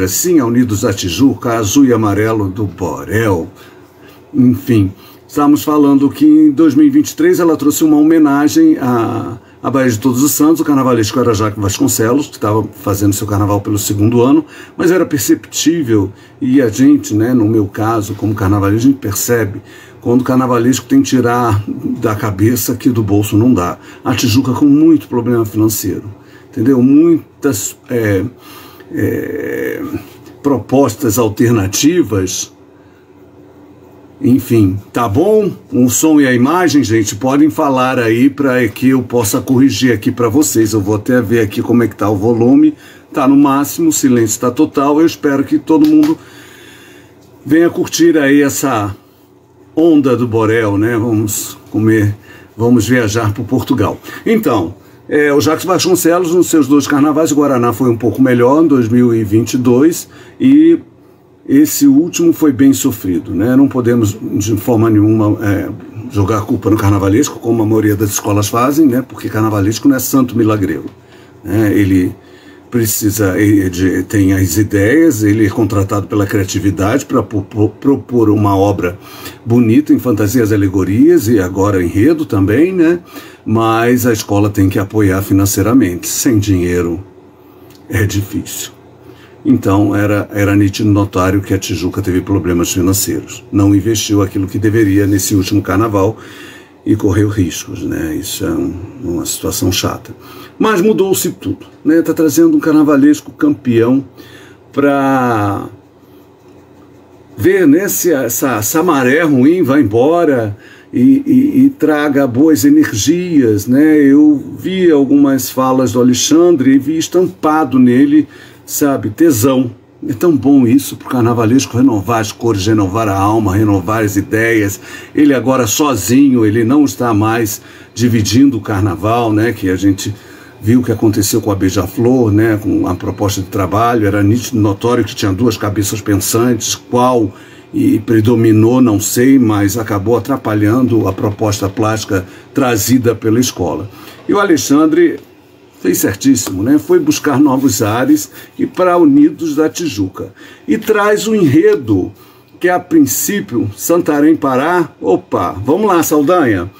Sim, a Unidos da Tijuca, azul e amarelo do Borel. Enfim, estamos falando que em 2023 ela trouxe uma homenagem à Baía de Todos os Santos. O carnavalesco era Jaque Vasconcelos, que estava fazendo seu carnaval pelo segundo ano, mas era perceptível, e a gente, né, no meu caso, como carnavalesco, a gente percebe quando o carnavalesco tem que tirar da cabeça que do bolso não dá. A Tijuca com muito problema financeiro, entendeu? Muitas propostas alternativas. Enfim, tá bom? O som e a imagem, gente, podem falar aí para que eu possa corrigir aqui para vocês. Eu vou até ver aqui como é que tá o volume. Tá no máximo, o silêncio está total. Eu espero que todo mundo venha curtir aí essa onda do Borel, né? Vamos comer, vamos viajar para Portugal. Então, o Jaque Vasconcelos, nos seus 2 carnavais, o Guaraná foi um pouco melhor em 2022 e esse último foi bem sofrido, né? Não podemos de forma nenhuma jogar culpa no carnavalesco, como a maioria das escolas fazem, né? Porque carnavalesco não é santo milagreiro, né? Ele tem as ideias, ele é contratado pela criatividade para propor uma obra bonita em fantasias, alegorias e agora enredo também, né? Mas a escola tem que apoiar financeiramente. Sem dinheiro é difícil. Então era nítido notório que a Tijuca teve problemas financeiros. Não investiu aquilo que deveria nesse último carnaval e correu riscos, né? Isso é uma situação chata. Mas mudou-se tudo, né? Está trazendo um carnavalesco campeão para ver, né, se essa maré ruim vai embora e traga boas energias, né? Eu vi algumas falas do Alexandre e vi estampado nele, sabe, tesão. É tão bom isso para o carnavalesco renovar as cores, renovar a alma, renovar as ideias. Ele agora sozinho, ele não está mais dividindo o carnaval, né? Que a gente viu o que aconteceu com a Beija-Flor, né? Com a proposta de trabalho, era nítido, notório que tinha 2 cabeças pensantes, qual e predominou, não sei, mas acabou atrapalhando a proposta plástica trazida pela escola. E o Alexandre fez certíssimo, né? Foi buscar novos ares e para Unidos da Tijuca. E traz o enredo, que a princípio, Santarém, Pará. Opa, vamos lá, Saldanha.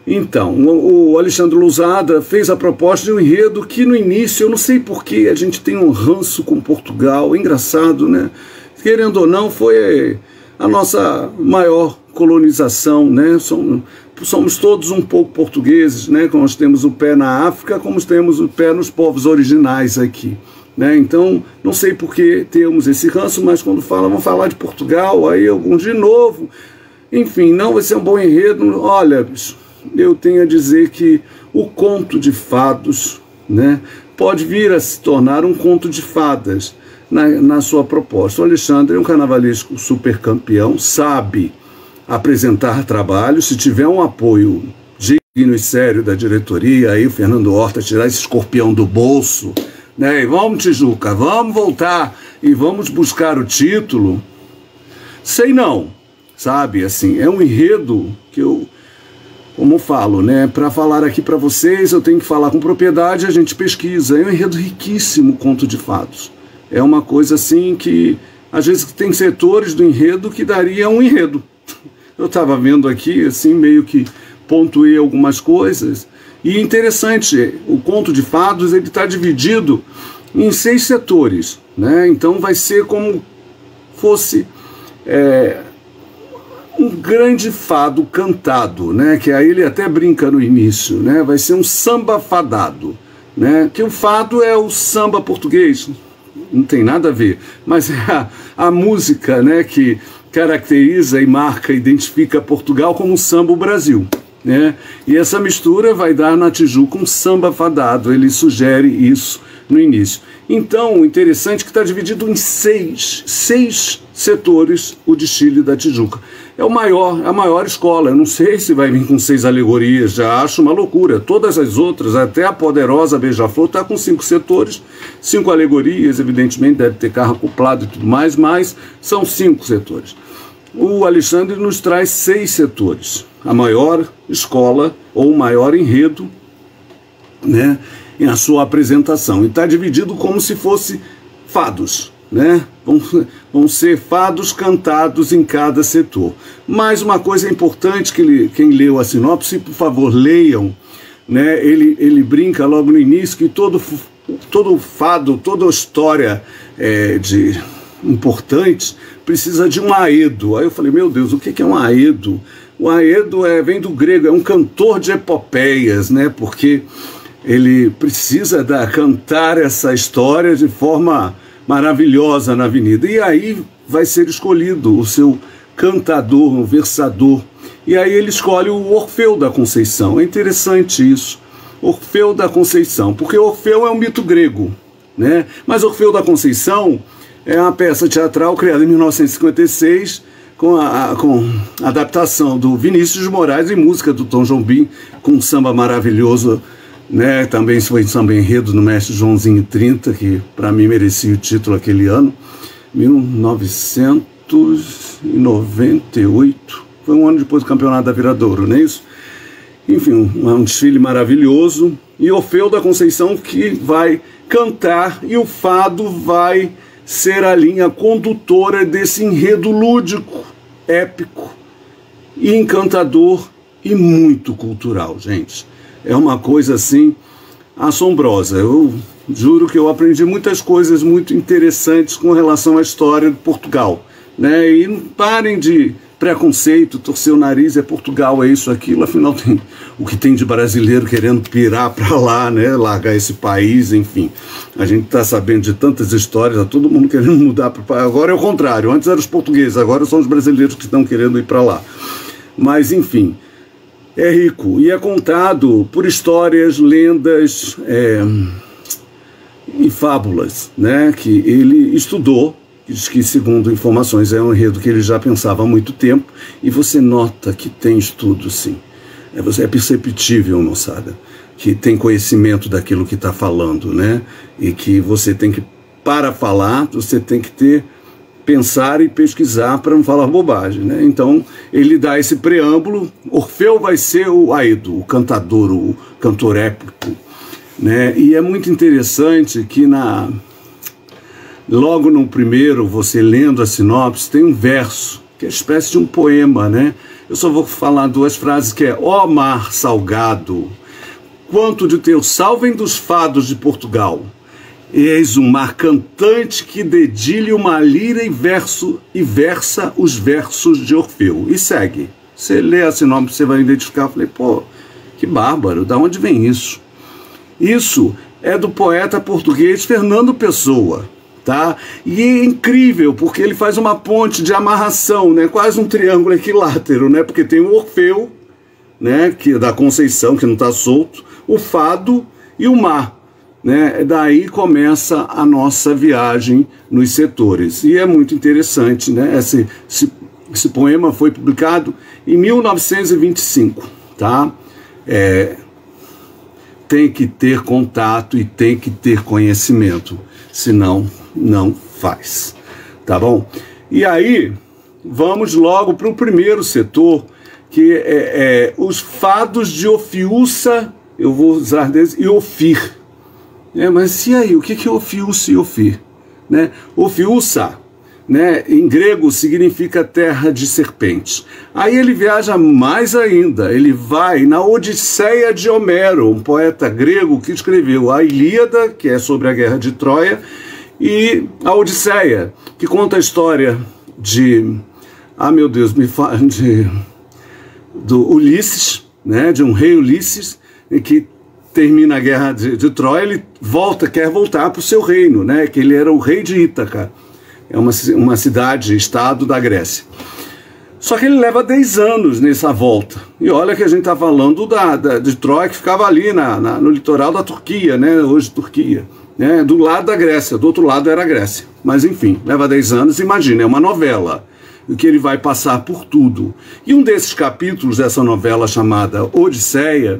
Então, o Alexandre Lousada fez a proposta de um enredo que no início, eu não sei porquê, a gente tem um ranço com Portugal, engraçado, né? Querendo ou não, foi a nossa maior colonização, né? Somos todos um pouco portugueses, né? Nós temos o pé na África, como temos o pé nos povos originais aqui, né? Então, não sei por que temos esse ranço, mas quando vamos falar de Portugal, aí alguns de novo, enfim, não vai ser um bom enredo. Olha, eu tenho a dizer que o conto de fados, né, pode vir a se tornar um conto de fadas na sua proposta. O Alexandre é um carnavalesco super campeão, sabe apresentar trabalho. Se tiver um apoio digno e sério da diretoria, aí o Fernando Horta tirar esse escorpião do bolso, né, e vamos, Tijuca, vamos voltar e vamos buscar o título, sei não, sabe, assim, é um enredo que eu, como falo, né, para falar aqui para vocês, eu tenho que falar com propriedade, a gente pesquisa, é um enredo riquíssimo, conto de fados. É uma coisa assim que, às vezes, tem setores do enredo que daria um enredo. Eu estava vendo aqui, assim, meio que pontuei algumas coisas. E interessante, o conto de fados, ele está dividido em 6 setores, né? Então vai ser como fosse um grande fado cantado, né? Que aí ele até brinca no início, né? Vai ser um samba fadado, né? Que o fado é o samba português, não tem nada a ver, mas é a música, né, que caracteriza e marca, identifica Portugal como um samba Brasil, né? E essa mistura vai dar na Tijuca um samba fadado, ele sugere isso no início. Então, o interessante é que está dividido em 6 setores o desfile da Tijuca. É a maior escola, eu não sei se vai vir com 6 alegorias, já acho uma loucura. Todas as outras, até a poderosa Beija-Flor, está com 5 setores, 5 alegorias, evidentemente deve ter carro acoplado e tudo mais, mas são 5 setores. O Alexandre nos traz 6 setores, a maior escola ou o maior enredo, né, em a sua apresentação. E está dividido como se fosse fados, né? Vão ser fados cantados em cada setor. Mas uma coisa importante que quem leu a sinopse, por favor, leiam, né? Ele brinca logo no início que todo fado, toda história importante precisa de um aedo. Aí eu falei, meu Deus, o que é um aedo? O aedo vem do grego, é um cantor de epopeias, né? Porque ele precisa cantar essa história de forma maravilhosa na avenida. E aí vai ser escolhido o seu cantador, o versador. E aí ele escolhe o Orfeu da Conceição. É interessante isso. Orfeu da Conceição, porque Orfeu é um mito grego, né? Mas Orfeu da Conceição é uma peça teatral criada em 1956 com a adaptação do Vinícius de Moraes e música do Tom Jobim, com um samba maravilhoso, né? Também foi samba enredo no Mestre Joãozinho 30, que para mim merecia o título aquele ano, 1998, foi um ano depois do Campeonato da Viradouro, não é isso? Enfim, um desfile maravilhoso, e Orfeu da Conceição que vai cantar, e o fado vai ser a linha condutora desse enredo lúdico, épico, e encantador e muito cultural, gente. É uma coisa assim assombrosa. Eu juro que eu aprendi muitas coisas muito interessantes com relação à história de Portugal, né? E não parem de preconceito, torcer o nariz, Portugal, é isso, aquilo, afinal tem o que tem de brasileiro querendo pirar para lá, né? Largar esse país, enfim. A gente está sabendo de tantas histórias, tá todo mundo querendo mudar para o país. Agora é o contrário, antes eram os portugueses, agora são os brasileiros que estão querendo ir para lá. Mas, enfim, é rico e é contado por histórias, lendas e fábulas, né? Que ele estudou. Diz que, segundo informações, é um enredo que ele já pensava há muito tempo, e você nota que tem estudo, sim. É perceptível, moçada, que tem conhecimento daquilo que está falando, né? E que você tem que, para falar, você tem que pensar e pesquisar para não falar bobagem, né? Então, ele dá esse preâmbulo. Orfeu vai ser o aedo, o cantador, o cantor épico, né? E é muito interessante que logo no primeiro, você lendo a sinopse, tem um verso, que é uma espécie de um poema, né? Eu só vou falar duas frases, que é: ó mar salgado, quanto de teu salvem dos fados de Portugal, eis um mar cantante que dedilha uma lira e versa os versos de Orfeu. E segue. Você lê a sinopse, você vai identificar. Eu falei, pô, que bárbaro, da onde vem isso? Isso é do poeta português Fernando Pessoa. Tá? E é incrível, porque ele faz uma ponte de amarração, né? Quase um triângulo equilátero, né? Porque tem o Orfeu, né? Que da Conceição, que não está solto, o fado e o mar, né? Daí começa a nossa viagem nos setores. E é muito interessante, né? Esse poema foi publicado em 1925, tá? Tem que ter contato e tem que ter conhecimento, senão não faz, tá bom? E aí, vamos logo para o primeiro setor, que é os fados de Ofiúça, eu vou usar desse, e Ofir. Mas e aí, o que é Ofiúça e Ofir? Né? Ofiúça, né, em grego, significa terra de serpentes. Aí ele viaja mais ainda, ele vai na Odisseia de Homero, um poeta grego que escreveu a Ilíada, que é sobre a guerra de Troia, e a Odisseia, que conta a história do Ulisses, né, de um rei Ulisses, que termina a guerra de Troia, ele quer voltar para o seu reino, né, que ele era o rei de Ítaca, é uma cidade-estado da Grécia. Só que ele leva 10 anos nessa volta. E olha que a gente está falando de Troia, que ficava ali no litoral da Turquia, né, hoje Turquia, né, do lado da Grécia, do outro lado era a Grécia. Mas enfim, leva 10 anos, imagina, é uma novela, em que ele vai passar por tudo. E um desses capítulos dessa novela chamada Odisseia,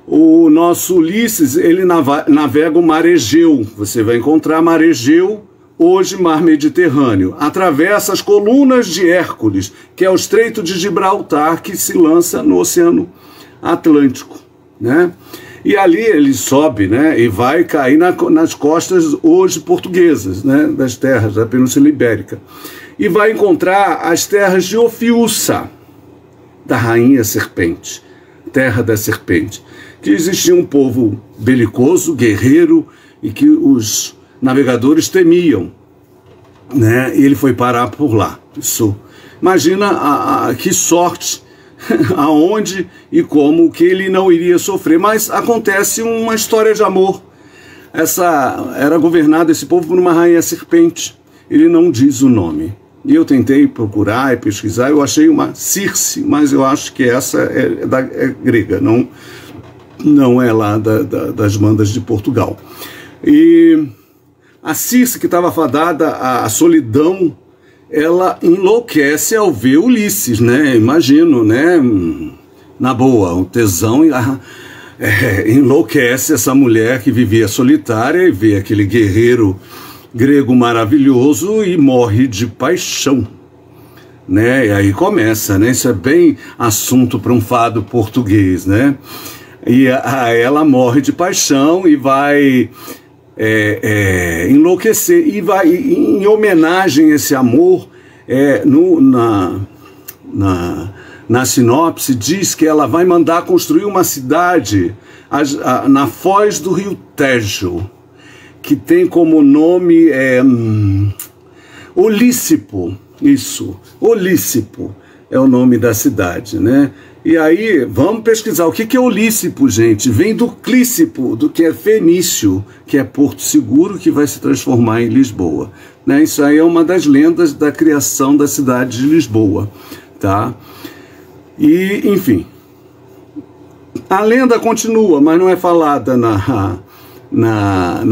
o nosso Ulisses, ele navega o mar Egeu. Você vai encontrar mar Egeu, hoje mar Mediterrâneo. Atravessa as colunas de Hércules, que é o Estreito de Gibraltar, que se lança no Oceano Atlântico, né? E ali ele sobe, né, e vai cair nas costas hoje portuguesas, né, das terras da Península Ibérica. E vai encontrar as terras de Ophiucha, da Rainha Serpente, terra da serpente, que existia um povo belicoso, guerreiro, e que os navegadores temiam, né? E ele foi parar por lá. Isso, imagina que sorte, aonde e como que ele não iria sofrer. Mas acontece uma história de amor. Era governado esse povo por uma rainha serpente. Ele não diz o nome. E eu tentei procurar e pesquisar, eu achei uma Circe, mas eu acho que essa é grega, não é lá das bandas de Portugal. E a Circe, que estava fadada à solidão, ela enlouquece ao ver Ulisses, né? Imagino, né? Na boa, o tesão enlouquece essa mulher que vivia solitária e vê aquele guerreiro grego maravilhoso e morre de paixão, né? E aí começa, né? Isso é bem assunto para um fado português, né? E ela morre de paixão e vai enlouquecer, e vai, em homenagem a esse amor, na sinopse diz que ela vai mandar construir uma cidade na foz do rio Tejo, que tem como nome Olícipo. Isso, Olícipo é o nome da cidade, né? E aí, vamos pesquisar. O que é Olícipo, gente? Vem do Clícipo, do que é fenício, que é Porto Seguro, que vai se transformar em Lisboa, né? Isso aí é uma das lendas da criação da cidade de Lisboa, tá? E, enfim, a lenda continua, mas não é falada na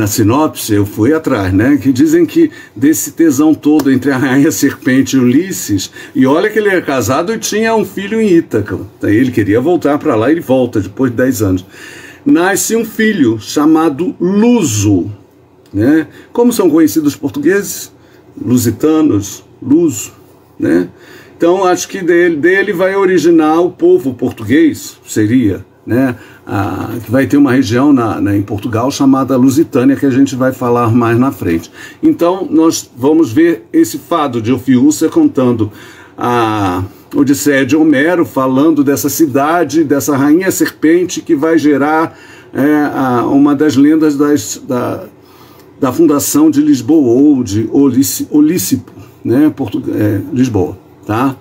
sinopse. Eu fui atrás, né? Que dizem que desse tesão todo entre a Rainha Serpente e Ulisses, e olha que ele é casado e tinha um filho em Ítaca. Ele queria voltar para lá, ele volta depois de 10 anos. Nasce um filho chamado Luso, né? Como são conhecidos os portugueses? Lusitanos, Luso, né? Então acho que dele vai originar o povo português, seria, né? Que vai ter uma região em Portugal chamada Lusitânia, que a gente vai falar mais na frente. Então nós vamos ver esse fado de Ophiucha contando a Odisseia de Homero, falando dessa cidade, dessa rainha serpente que vai gerar uma das lendas da fundação de Lisboa, ou de Olícipo, né? Lisboa, tá?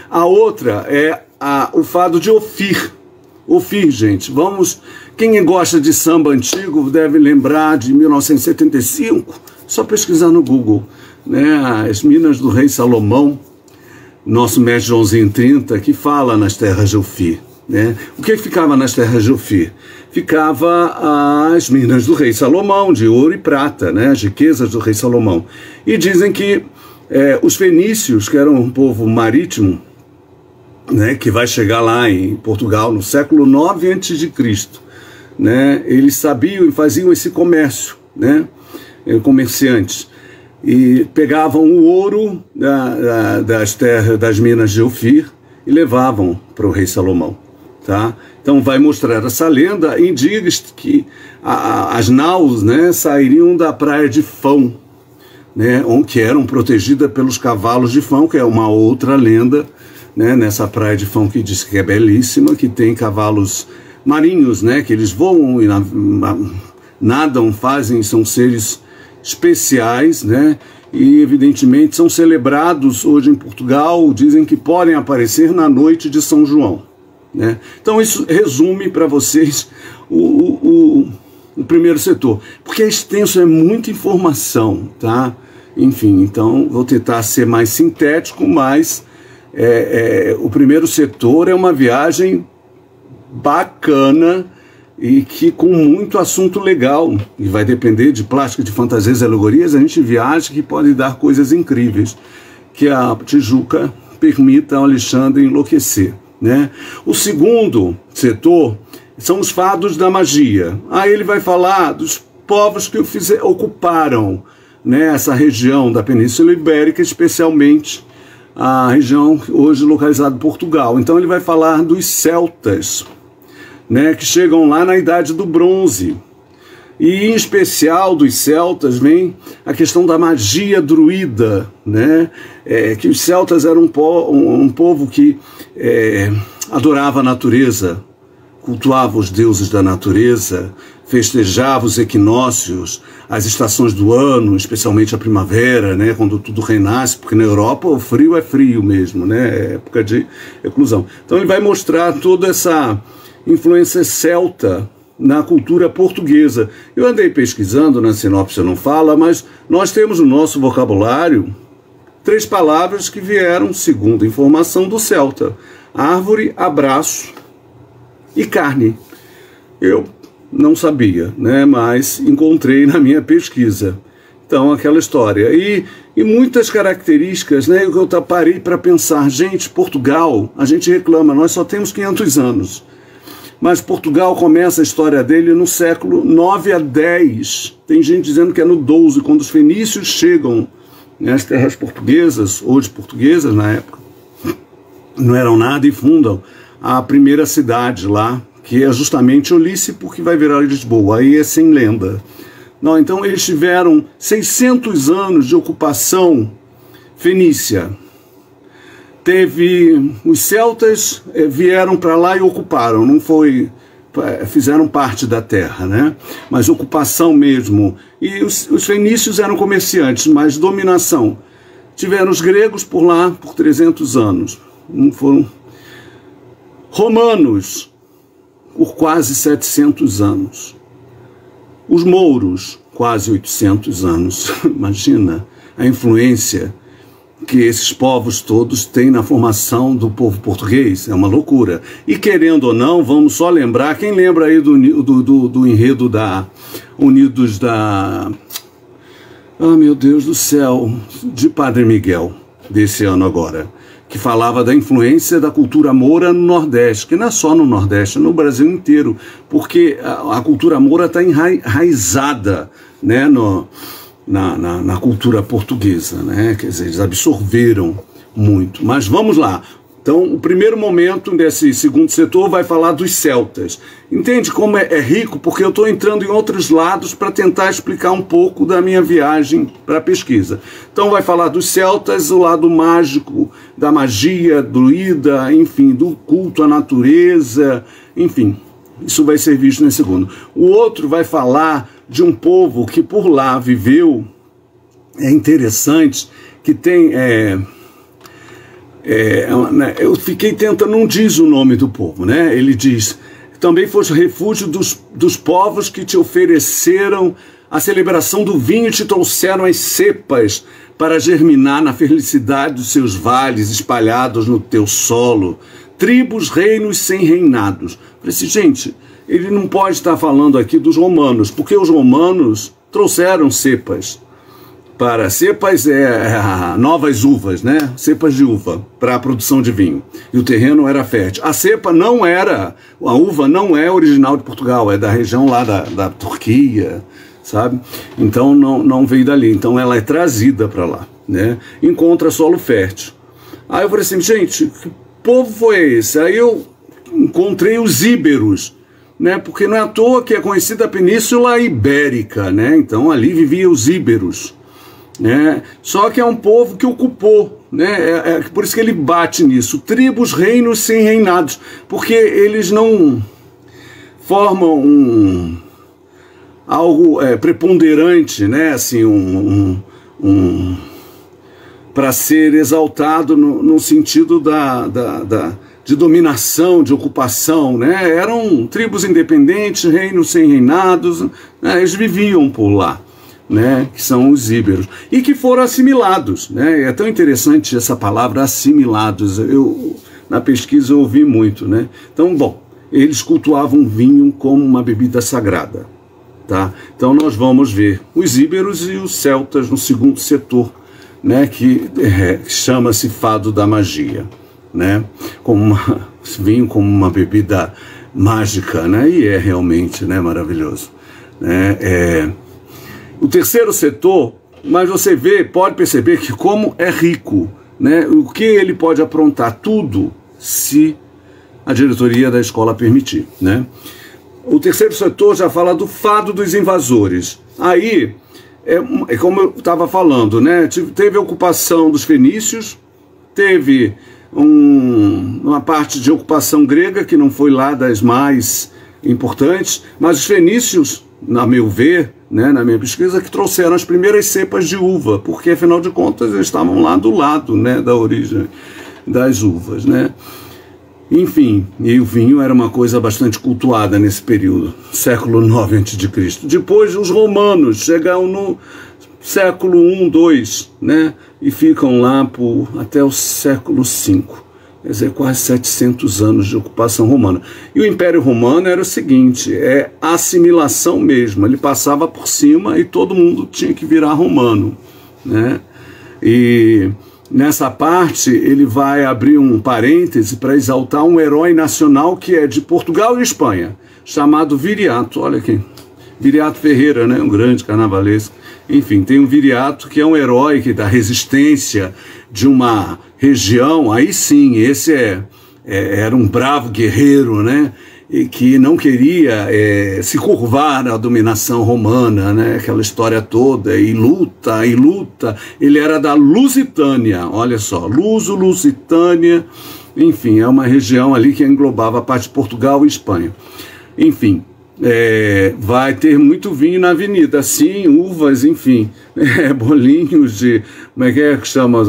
A outra é o fado de Ofir. Ofir, gente, quem gosta de samba antigo deve lembrar de 1975, só pesquisar no Google, né? As Minas do Rei Salomão, nosso mestre Joãozinho 30, que fala nas terras de Ofir, né? O que ficava nas terras de Ofir? Ficava as Minas do Rei Salomão, de ouro e prata, né? As riquezas do Rei Salomão. E dizem que os fenícios, que eram um povo marítimo, né, que vai chegar lá em Portugal no século 9 a.C., né, eles sabiam e faziam esse comércio, né, comerciantes, e pegavam o ouro das terras, das minas de Ofir, e levavam para o rei Salomão, tá? Então vai mostrar essa lenda, e diz que as naus, né, sairiam da praia de Fão, né, que eram protegidas pelos cavalos de Fão, que é uma outra lenda, né, nessa praia de Fão, que diz que é belíssima, que tem cavalos marinhos, né, que eles voam e nadam, são seres especiais, né, e evidentemente são celebrados hoje em Portugal, dizem que podem aparecer na noite de São João, né? Então isso resume para vocês o primeiro setor, porque é extenso, é muita informação, tá? Enfim, então vou tentar ser mais sintético, mas o primeiro setor é uma viagem bacana e que com muito assunto legal, e vai depender de plástica, de fantasias e alegorias, a gente viaja que pode dar coisas incríveis, que a Tijuca permita ao Alexandre enlouquecer, né? O segundo setor são os fados da magia. Aí ele vai falar dos povos que ocuparam, né, essa região da Península Ibérica, especialmente a região hoje localizada em Portugal. Então ele vai falar dos celtas, né, que chegam lá na Idade do Bronze. E em especial dos celtas vem a questão da magia druida, né? Que os celtas eram um povo que adorava a natureza, cultuava os deuses da natureza, festejava os equinócios, as estações do ano, especialmente a primavera, né, quando tudo renasce, porque na Europa o frio é frio mesmo, né, é época de eclosão. Então ele vai mostrar toda essa influência celta na cultura portuguesa. Eu andei pesquisando, na sinopse não fala, mas nós temos no nosso vocabulário 3 palavras que vieram, segundo a informação, do celta: árvore, abraço e carne. Eu não sabia, né, mas encontrei na minha pesquisa. Então, aquela história. E muitas características, né, eu parei para pensar, gente, Portugal, a gente reclama, nós só temos 500 anos. Mas Portugal começa a história dele no século 9 a 10. Tem gente dizendo que é no 12, quando os fenícios chegam nas terras portuguesas, hoje portuguesas na época, não eram nada, e fundam a primeira cidade lá, que é justamente Olícipo, que vai virar Lisboa. Aí é sem lenda. Não, então eles tiveram 600 anos de ocupação fenícia. Teve os celtas vieram para lá e ocuparam, não foi, fizeram parte da terra, né? Mas ocupação mesmo. E os fenícios eram comerciantes, mas dominação. Tiveram os gregos por lá por 300 anos. Não foram romanos por quase 700 anos. Os mouros, quase 800 anos. Imagina a influência que esses povos todos têm na formação do povo português. É uma loucura. E querendo ou não, vamos só lembrar, quem lembra aí do enredo da Unidos da... Ah, meu Deus do céu, de Padre Miguel, desse ano agora, que falava da influência da cultura moura no Nordeste, que não é só no Nordeste, é no Brasil inteiro, porque a cultura moura está enraizada, né, na cultura portuguesa, né? Quer dizer, eles absorveram muito. Mas vamos lá. Então, o primeiro momento desse segundo setor vai falar dos celtas. Entende como é rico? Porque eu estou entrando em outros lados para tentar explicar um pouco da minha viagem para a pesquisa. Então, vai falar dos celtas, o lado mágico, da magia druida, enfim, do culto à natureza, enfim. Isso vai ser visto nesse segundo. O outro vai falar de um povo que por lá viveu, é interessante, que tem... eu fiquei tentando, não diz o nome do povo, né? Ele diz, também foste refúgio dos povos que te ofereceram a celebração do vinho e te trouxeram as cepas para germinar na felicidade dos seus vales espalhados no teu solo, tribos, reinos sem reinados. Falei assim, gente, ele não pode estar falando aqui dos romanos, porque os romanos trouxeram cepas. Cepas novas uvas, né? Cepas de uva para a produção de vinho. E o terreno era fértil. A cepa não era, a uva não é original de Portugal, é da região lá da Turquia, sabe? Então não veio dali. Então ela é trazida para lá, né? Encontra solo fértil. Aí eu falei assim, gente, que povo foi esse? Aí eu encontrei os íberos, né? Porque não é à toa que é conhecida a Península Ibérica, né? Então ali viviam os íberos. Né? Só que é um povo que ocupou, né? Por isso que ele bate nisso, tribos, reinos sem reinados, porque eles não formam algo preponderante, né? Assim, para ser exaltado no sentido de dominação, de ocupação, né? Eram tribos independentes, reinos sem reinados, né? Eles viviam por lá, né, que são os íberos, e que foram assimilados, né? É tão interessante essa palavra, assimilados. Na pesquisa eu ouvi muito, né? Então, bom, eles cultuavam vinho como uma bebida sagrada, tá? Então nós vamos ver os íberos e os celtas no segundo setor, né, que chama-se fado da magia, né? Vinho como uma bebida mágica, né? E é realmente, né, maravilhoso, né? O terceiro setor, mas você pode perceber que como é rico, né? O que ele pode aprontar? Tudo se a diretoria da escola permitir, né? O terceiro setor já fala do fado dos invasores. Aí, é como eu estava falando, né? Teve a ocupação dos fenícios, teve uma parte de ocupação grega, que não foi lá das mais importantes, mas os fenícios, a meu ver, né, na minha pesquisa, que trouxeram as primeiras cepas de uva, porque, afinal de contas, eles estavam lá do lado, né, da origem das uvas, né? Enfim, e o vinho era uma coisa bastante cultuada nesse período, século IX a.C. Depois os romanos chegam no século I, II, né, e ficam lá até o século V, quer dizer, quase 700 anos de ocupação romana. E o Império Romano era o seguinte, assimilação mesmo, ele passava por cima e todo mundo tinha que virar romano, né? E nessa parte, ele vai abrir um parêntese para exaltar um herói nacional que é de Portugal e Espanha, chamado Viriato. Olha aqui, Viriato Ferreira, né? Um grande carnavalesco. Enfim, tem um Viriato que é um herói da resistência de uma região. Aí sim, esse era um bravo guerreiro, né? E que não queria se curvar à dominação romana, né? Aquela história toda, e luta, e luta. Ele era da Lusitânia, olha só, Lusitânia, enfim, é uma região ali que englobava a parte de Portugal e Espanha. Enfim, vai ter muito vinho na avenida, sim, uvas, enfim, bolinhos de, como é que chama,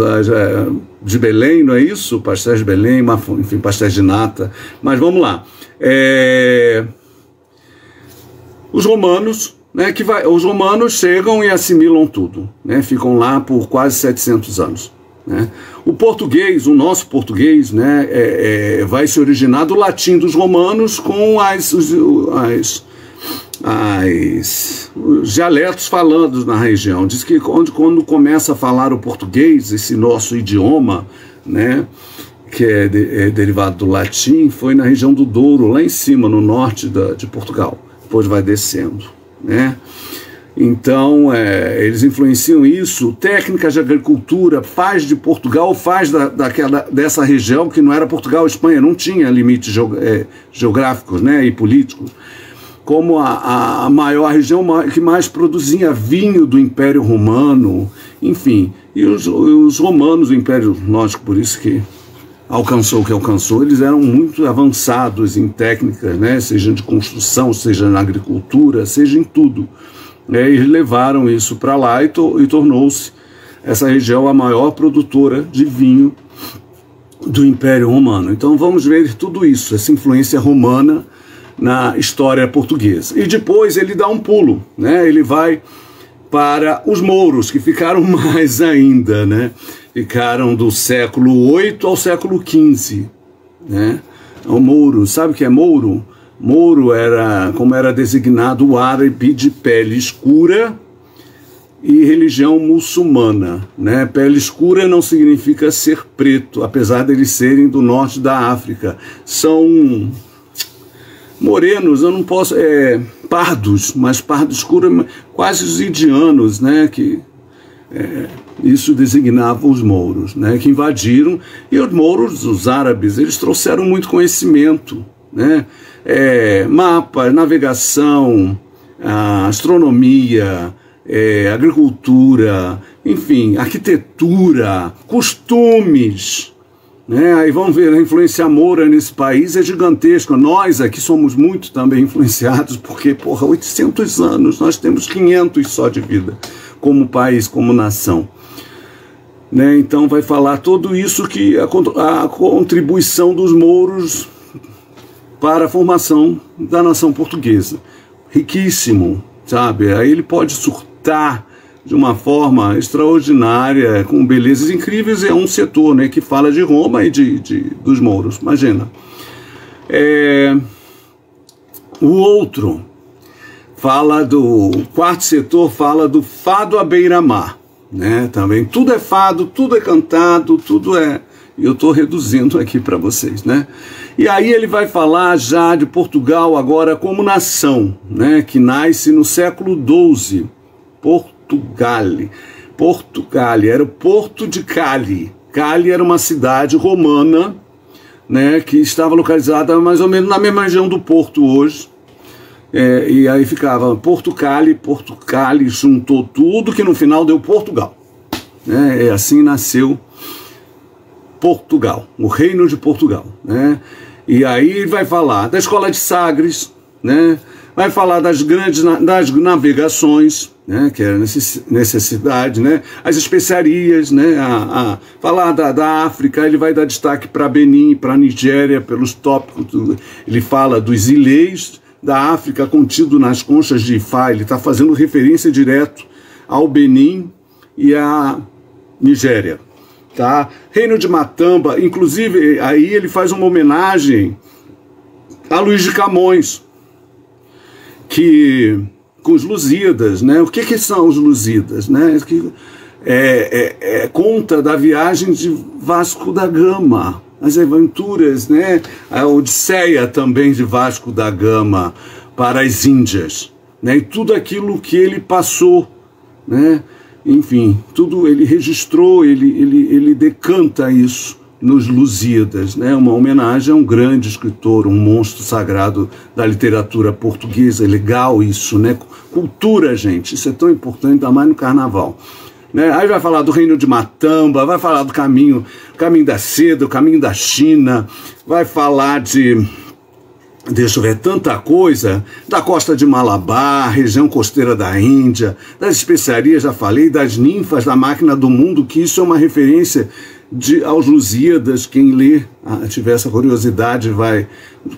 de Belém, não é isso? Pastéis de Belém, enfim, pastéis de nata, mas vamos lá. Os romanos, né, os romanos chegam e assimilam tudo, né, ficam lá por quase 700 anos. Né. O português, o nosso português, né, vai se originar do latim dos romanos com os dialetos falados na região. Diz que quando começa a falar o português, esse nosso idioma, né, que é derivado do latim, foi na região do Douro, lá em cima, no norte de Portugal. Depois vai descendo, né? Então, eles influenciam isso. Técnicas de agricultura, faz de Portugal, faz dessa região, que não era Portugal e Espanha, não tinha limites geográficos, né, e políticos, como a maior região que mais produzia vinho do Império Romano, enfim. E os romanos, o Império Nórdico, por isso que alcançou o que alcançou, eles eram muito avançados em técnicas, né, seja de construção, seja na agricultura, seja em tudo. Eles levaram isso para lá e tornou-se essa região a maior produtora de vinho do Império Romano. Então vamos ver tudo isso, essa influência romana na história portuguesa. E depois ele dá um pulo, né, ele vai para os mouros, que ficaram mais ainda, né? Ficaram do século VIII ao século XV, né? O mouro, sabe o que é mouro? Mouro era, como era designado, o árabe de pele escura e religião muçulmana, né? Pele escura não significa ser preto, apesar deles serem do norte da África. São morenos, eu não posso, pardos, mas pardo escuro, quase os indianos, né, que isso designava os mouros, né, que invadiram, e os mouros, os árabes, eles trouxeram muito conhecimento, né, mapas, navegação, astronomia, agricultura, enfim, arquitetura, costumes, né? Aí vamos ver, a influência moura nesse país é gigantesca. Nós aqui somos muito também influenciados, porque, 800 anos, nós temos 500 só de vida, como país, como nação. Né? Então vai falar tudo isso, que a contribuição dos mouros para a formação da nação portuguesa. Riquíssimo, sabe? Aí ele pode surtar de uma forma extraordinária, com belezas incríveis. É um setor, né, que fala de Roma e dos mouros, imagina. O outro fala o quarto setor fala do fado à beira-mar, né, também tudo é fado, tudo é cantado, tudo eu estou reduzindo aqui para vocês, né. E aí ele vai falar já de Portugal agora como nação, né, que nasce no século XII, Portugal, era o Porto de Cali. Cali era uma cidade romana, né, que estava localizada mais ou menos na mesma região do Porto hoje. E aí ficava Porto Cali juntou tudo, que no final deu Portugal. E assim nasceu Portugal, o Reino de Portugal. E aí ele vai falar da escola de Sagres, né? Vai falar das grandes navegações, né? Que era necessidade, né? As especiarias, né? Falar da África, ele vai dar destaque para Benin, para Nigéria, pelos tópicos. Ele fala dos ilês da África contido nas conchas de Ifá. Ele está fazendo referência direto ao Benin e à Nigéria, tá? Reino de Matamba, inclusive aí ele faz uma homenagem a Luís de Camões, que com os Lusíadas, né? O que são os Lusíadas, né? Conta da viagem de Vasco da Gama, as aventuras, né? A Odisseia também de Vasco da Gama para as Índias, né? E tudo aquilo que ele passou, né? Enfim, tudo ele registrou, ele decanta isso nos Lusíadas, né? Uma homenagem a um grande escritor, um monstro sagrado da literatura portuguesa. É legal isso, né? Cultura, gente, isso é tão importante, ainda mais no carnaval. Né? Aí vai falar do Reino de Matamba, vai falar do caminho da seda, o caminho da China, vai falar de, deixa eu ver, tanta coisa, da costa de Malabar, região costeira da Índia, das especiarias, já falei, das ninfas da máquina do mundo, que isso é uma referência aos Lusíadas. Quem lê, tiver essa curiosidade, vai...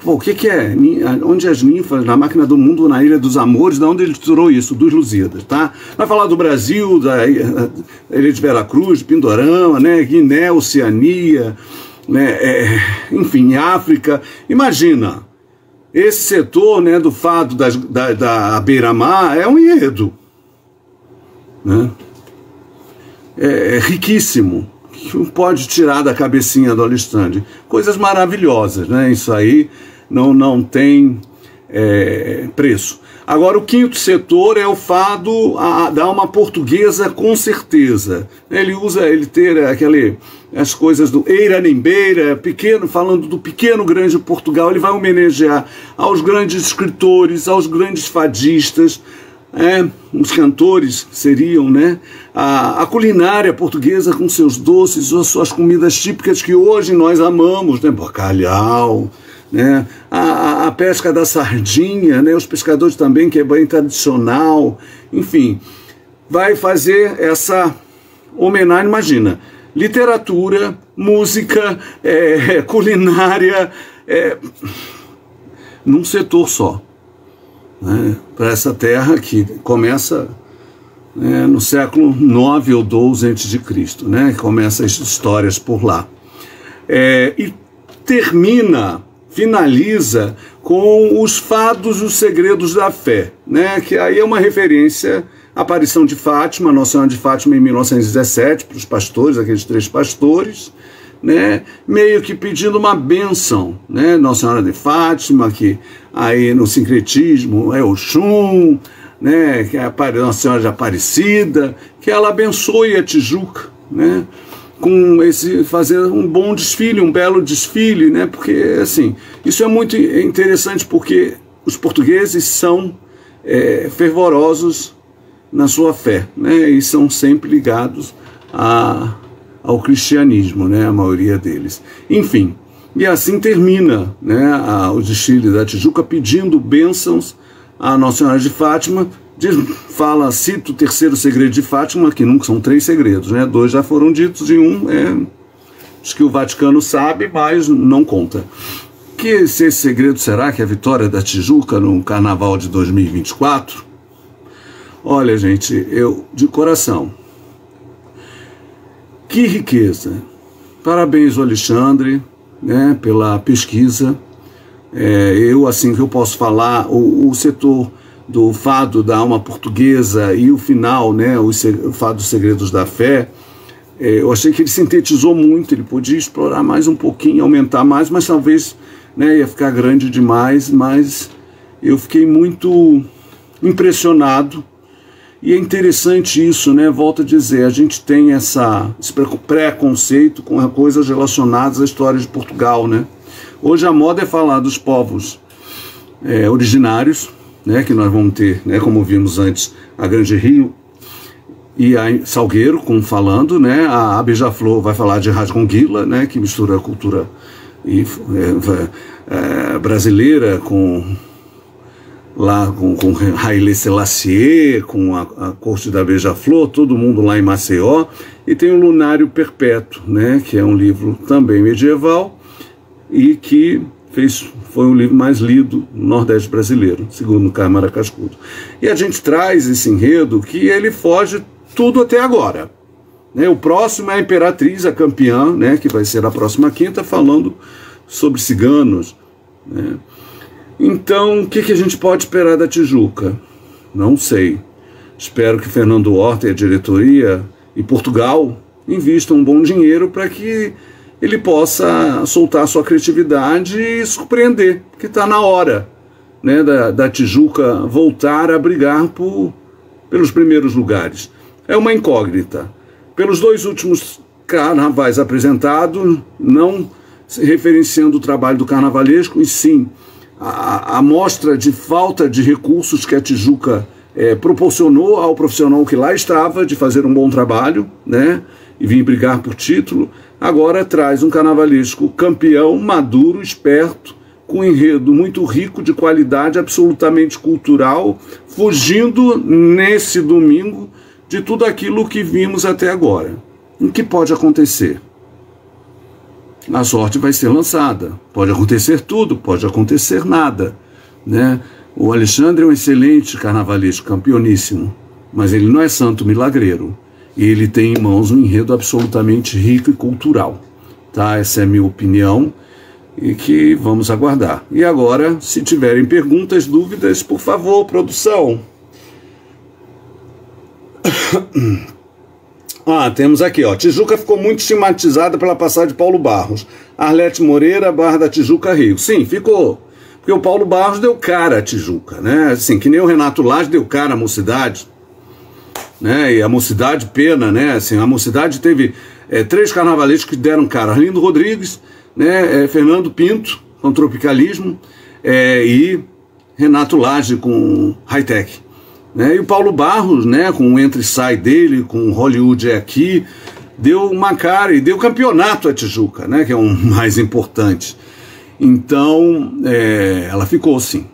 Pô, o que é? Onde as ninfas na máquina do mundo, na Ilha dos Amores, de onde ele tirou isso? Dos Lusíadas, tá? Vai falar do Brasil, da Ilha de Veracruz, de Pindorama, né? Guiné, Oceania, né? Enfim, África. Imagina, esse setor, né, do fado da beira-mar é um enredo, né? É riquíssimo, que não pode tirar da cabecinha do Alexandre. Coisas maravilhosas, né? Isso aí não tem preço. Agora, o quinto setor é o fado da alma portuguesa, com certeza. Ele ter as coisas do Eira nem Beira, pequeno, falando do pequeno grande Portugal. Ele vai homenagear aos grandes escritores, aos grandes fadistas, os cantores seriam, né? A culinária portuguesa com seus doces, as suas comidas típicas que hoje nós amamos, né? Bacalhau, né? A pesca da sardinha, né? Os pescadores também, que é bem tradicional. Enfim, vai fazer essa homenagem. Imagina, literatura, música, culinária, num setor só. Né, para essa terra que começa, né, no século 9 ou 12 a.C., né, começa as histórias por lá. E finaliza com os fados, os segredos da fé, né, que aí é uma referência à aparição de Fátima, Nossa Senhora de Fátima em 1917, para os pastores, aqueles 3 pastores, né, meio que pedindo uma bênção, né, Nossa Senhora de Fátima, que aí no sincretismo é Oxum, né, que é a Nossa Senhora de Aparecida, que ela abençoe a Tijuca, né, com fazer um bom desfile, um belo desfile, né, porque assim, isso é muito interessante, porque os portugueses são fervorosos na sua fé, né, e são sempre ligados ao cristianismo, né, a maioria deles. Enfim, e assim termina, né, o desfile da Tijuca pedindo bênçãos a Nossa Senhora de Fátima. Cita o terceiro segredo de Fátima, que nunca são 3 segredos, né, 2 já foram ditos e um acho que o Vaticano sabe, mas não conta. Que esse segredo será que é a vitória da Tijuca no Carnaval de 2024? Olha, gente, eu de coração, que riqueza! Parabéns, Alexandre, né, pela pesquisa. Assim que eu posso falar, o setor do fado da alma portuguesa e o final, né, o fado dos segredos da fé, eu achei que ele sintetizou muito. Ele podia explorar mais um pouquinho, aumentar mais, mas talvez, né, ia ficar grande demais. Mas eu fiquei muito impressionado. E é interessante isso, né? Volto a dizer, a gente tem esse preconceito com coisas relacionadas à história de Portugal, né? Hoje a moda é falar dos povos originários, né, que nós vamos ter, né, como vimos antes, a Grande Rio e a Salgueiro, falando, né, a Beija-Flor vai falar de Rasgonguila, né, que mistura a cultura brasileira com Haile Selassie, com a corte da Beija-Flor, todo mundo lá em Maceió, e tem o Lunário Perpétuo, né, que é um livro também medieval e que foi o livro mais lido no Nordeste brasileiro, segundo Câmara Cascudo. E a gente traz esse enredo que ele foge tudo até agora, né? O próximo é a Imperatriz, a campeã, né, que vai ser a próxima quinta, falando sobre ciganos, né? Então, o que a gente pode esperar da Tijuca? Não sei. Espero que Fernando Horta e a diretoria e Portugal invistam um bom dinheiro para que ele possa soltar sua criatividade e surpreender, porque está na hora, né, da Tijuca voltar a brigar pelos primeiros lugares. É uma incógnita. Pelos 2 últimos carnavais apresentados, não se referenciando o trabalho do carnavalesco, e sim a mostra de falta de recursos que a Tijuca proporcionou ao profissional que lá estava de fazer um bom trabalho, né, e vir brigar por título. Agora traz um carnavalesco campeão, maduro, esperto, com um enredo muito rico, de qualidade, absolutamente cultural, fugindo nesse domingo de tudo aquilo que vimos até agora. O que pode acontecer? A sorte vai ser lançada. Pode acontecer tudo, pode acontecer nada, né? O Alexandre é um excelente carnavalesco, campeoníssimo, mas ele não é santo milagreiro. E ele tem em mãos um enredo absolutamente rico e cultural, tá? Essa é a minha opinião e que vamos aguardar. E agora, se tiverem perguntas, dúvidas, por favor, produção. Temos aqui, ó. Tijuca ficou muito estigmatizada pela passagem de Paulo Barros. Arlete Moreira, Barra da Tijuca, Rio. Sim, ficou. Porque o Paulo Barros deu cara à Tijuca, né? Assim, que nem o Renato Lage deu cara à Mocidade, né? E a Mocidade, pena, né? Assim, a Mocidade teve 3 carnavalescos que deram cara. Arlindo Rodrigues, né? Fernando Pinto, com Tropicalismo, e Renato Lage, com Hightech. Né? E o Paulo Barros, né, com o entra e sai dele, com Hollywood aqui, deu uma cara e deu campeonato à Tijuca, né, que é o mais importante. Então, ela ficou assim.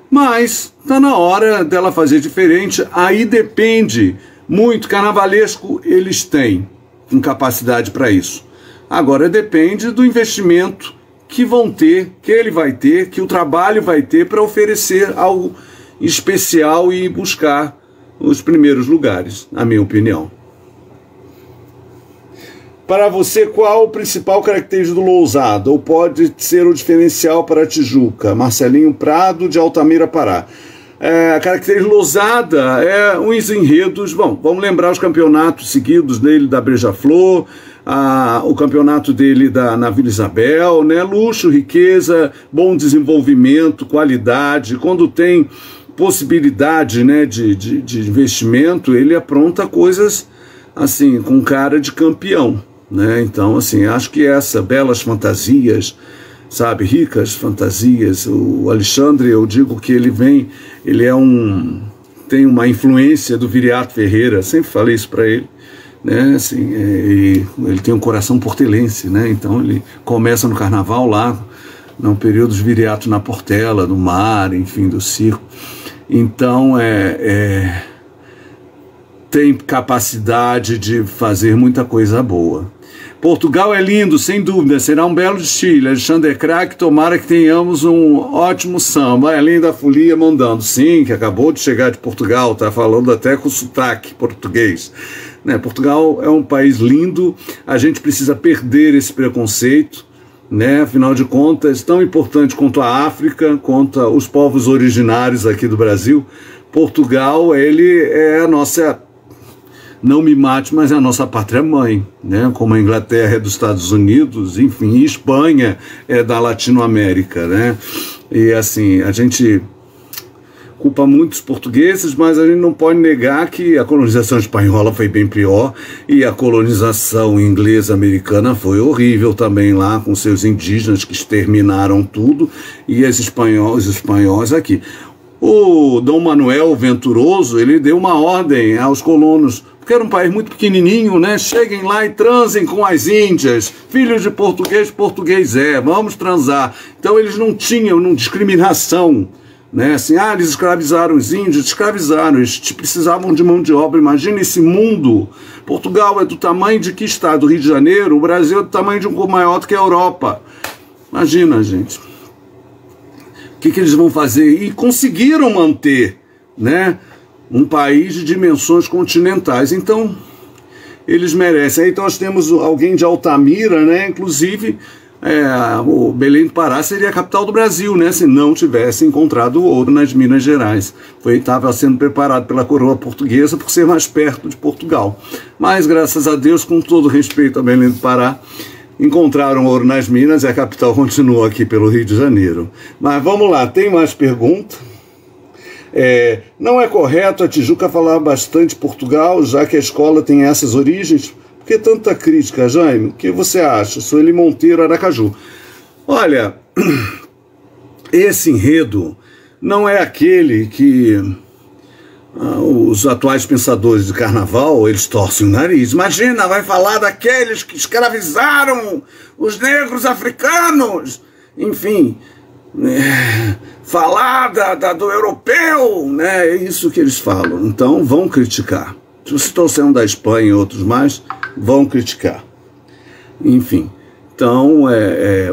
Mas está na hora dela fazer diferente. Aí depende muito. Carnavalesco eles têm capacidade para isso. Agora depende do investimento que vão ter, que ele vai ter, que o trabalho vai ter para oferecer algo especial e buscar os primeiros lugares, na minha opinião. Para você, qual o principal característica do Lousada? Ou pode ser o diferencial para a Tijuca? Marcelinho Prado, de Altamira, Pará. A característica do Lousada é uns enredos. Bom, vamos lembrar os campeonatos seguidos dele da Beija-Flor, o campeonato dele na Vila Isabel, né? Luxo, riqueza, bom desenvolvimento, qualidade. Quando tem possibilidade, né, de investimento, ele apronta coisas assim, com cara de campeão, né? Então, assim, acho que belas fantasias, sabe, ricas fantasias. O Alexandre, eu digo que ele tem uma influência do Viriato Ferreira, sempre falei isso para ele, né? Assim, ele tem um coração portelense, né? Então ele começa no carnaval lá, no período de Viriato na Portela, do mar, enfim, do circo. Então, tem capacidade de fazer muita coisa boa. Portugal é lindo, sem dúvida, será um belo desfile. Alexandre é craque, tomara que tenhamos um ótimo samba. É linda a folia mandando. Sim, que acabou de chegar de Portugal, tá falando até com sotaque português. Né? Portugal é um país lindo, a gente precisa perder esse preconceito, né? Afinal de contas, tão importante quanto a África, quanto os povos originários aqui do Brasil, Portugal, ele é a nossa, não me mate, mas é a nossa pátria-mãe, né? Como a Inglaterra é dos Estados Unidos, enfim, e Espanha é da Latinoamérica, né? E assim, a gente culpa muito os portugueses, mas a gente não pode negar que a colonização espanhola foi bem pior e a colonização inglesa americana foi horrível também lá, com seus indígenas que exterminaram tudo e os espanhóis aqui. O Dom Manuel Venturoso, ele deu uma ordem aos colonos, porque era um país muito pequenininho, né? Cheguem lá e transem com as índias, filhos de português, português é, vamos transar. Então eles não tinham discriminação, né? Assim, eles escravizaram os índios, escravizaram, eles precisavam de mão de obra. Imagina esse mundo. Portugal é do tamanho de que estado? Rio de Janeiro. O Brasil é do tamanho de um pouco maior do que a Europa. Imagina, gente. O que eles vão fazer? E conseguiram manter, né, um país de dimensões continentais. Então, eles merecem. Aí nós temos alguém de Altamira, né, inclusive, o Belém do Pará seria a capital do Brasil, né, se não tivesse encontrado ouro nas Minas Gerais. Estava sendo preparado pela coroa portuguesa por ser mais perto de Portugal. Mas, graças a Deus, com todo respeito a Belém do Pará, encontraram ouro nas Minas e a capital continua aqui pelo Rio de Janeiro. Mas vamos lá, tem mais pergunta? Não é correto a Tijuca falar bastante Portugal, já que a escola tem essas origens? Por que tanta crítica, Jaime? O que você acha? Sueli Monteiro, Aracaju. Olha, esse enredo não é aquele que os atuais pensadores de carnaval, eles torcem o nariz. Imagina, vai falar daqueles que escravizaram os negros africanos. Enfim, falar do europeu, né? É isso que eles falam. Então, vão criticar. Se vocês trouxeram da Espanha e outros mais, vão criticar. Enfim, então,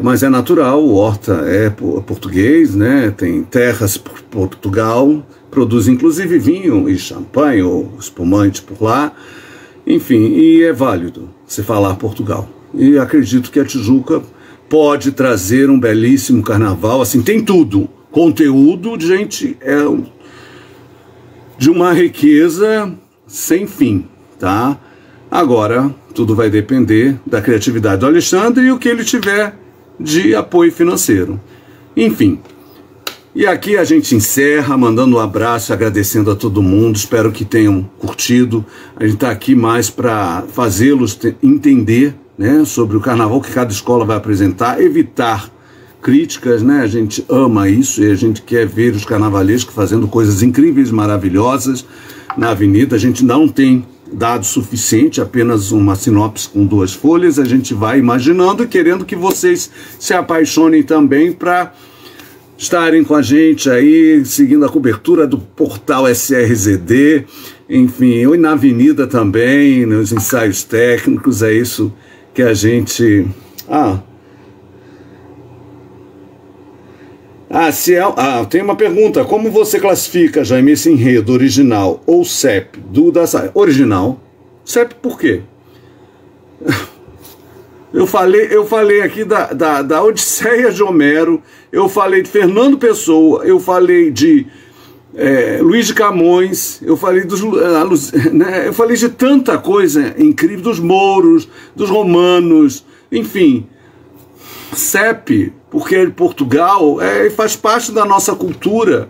mas é natural, o Horta é português, né? Tem terras por Portugal, produz inclusive vinho e champanhe ou espumante por lá. Enfim, e é válido se falar Portugal. E acredito que a Tijuca pode trazer um belíssimo carnaval, assim, tem tudo. Conteúdo, gente, de uma riqueza sem fim, tá? Agora, tudo vai depender da criatividade do Alexandre e o que ele tiver de apoio financeiro. Enfim, e aqui a gente encerra, mandando um abraço, agradecendo a todo mundo, espero que tenham curtido. A gente está aqui mais para fazê-los entender, né, sobre o carnaval que cada escola vai apresentar, evitar críticas, né? A gente ama isso e a gente quer ver os carnavalescos fazendo coisas incríveis, maravilhosas na avenida. A gente não tem dado suficiente, apenas uma sinopse com 2 folhas. A gente vai imaginando e querendo que vocês se apaixonem também para estarem com a gente aí, seguindo a cobertura do portal SRZD, enfim, e na avenida também, nos ensaios técnicos. É isso que a gente... tem uma pergunta. Como você classifica, Jaime, esse enredo original ou CEP do da Saia? Original. CEP por quê? Eu falei aqui da Odisseia de Homero, eu falei de Fernando Pessoa, eu falei de Luís de Camões, eu falei eu falei de tanta coisa incrível, dos mouros, dos romanos, enfim. CEP, porque é de Portugal, faz parte da nossa cultura.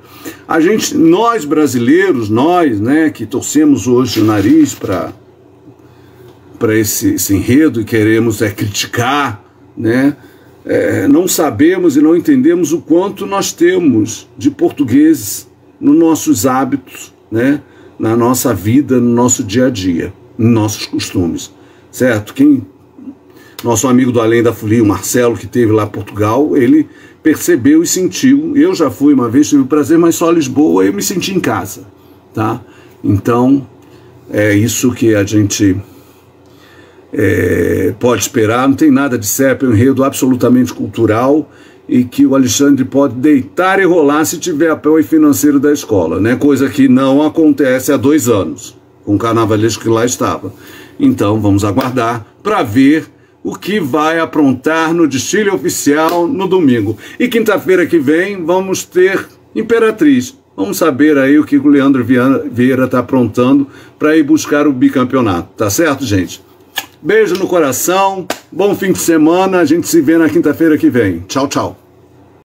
Nós brasileiros, né, que torcemos hoje o nariz para esse enredo e queremos criticar, né, não sabemos e não entendemos o quanto nós temos de portugueses nos nossos hábitos, né, na nossa vida, no nosso dia a dia, nos nossos costumes, certo? Nosso amigo do Além da Folia, o Marcelo, que esteve lá em Portugal, ele percebeu e sentiu. Eu já fui uma vez, tive o prazer, mas só Lisboa, eu me senti em casa, tá? Então, é isso que a gente pode esperar. Não tem nada de CEP, é um enredo absolutamente cultural e que o Alexandre pode deitar e rolar se tiver apoio financeiro da escola, né? Coisa que não acontece há 2 anos, com o carnavalesco que lá estava. Então, vamos aguardar para ver o que vai aprontar no desfile oficial no domingo. E quinta-feira que vem vamos ter Imperatriz. Vamos saber aí o que o Leandro Vieira está aprontando para ir buscar o bicampeonato. Tá certo, gente? Beijo no coração, bom fim de semana, a gente se vê na quinta-feira que vem. Tchau, tchau.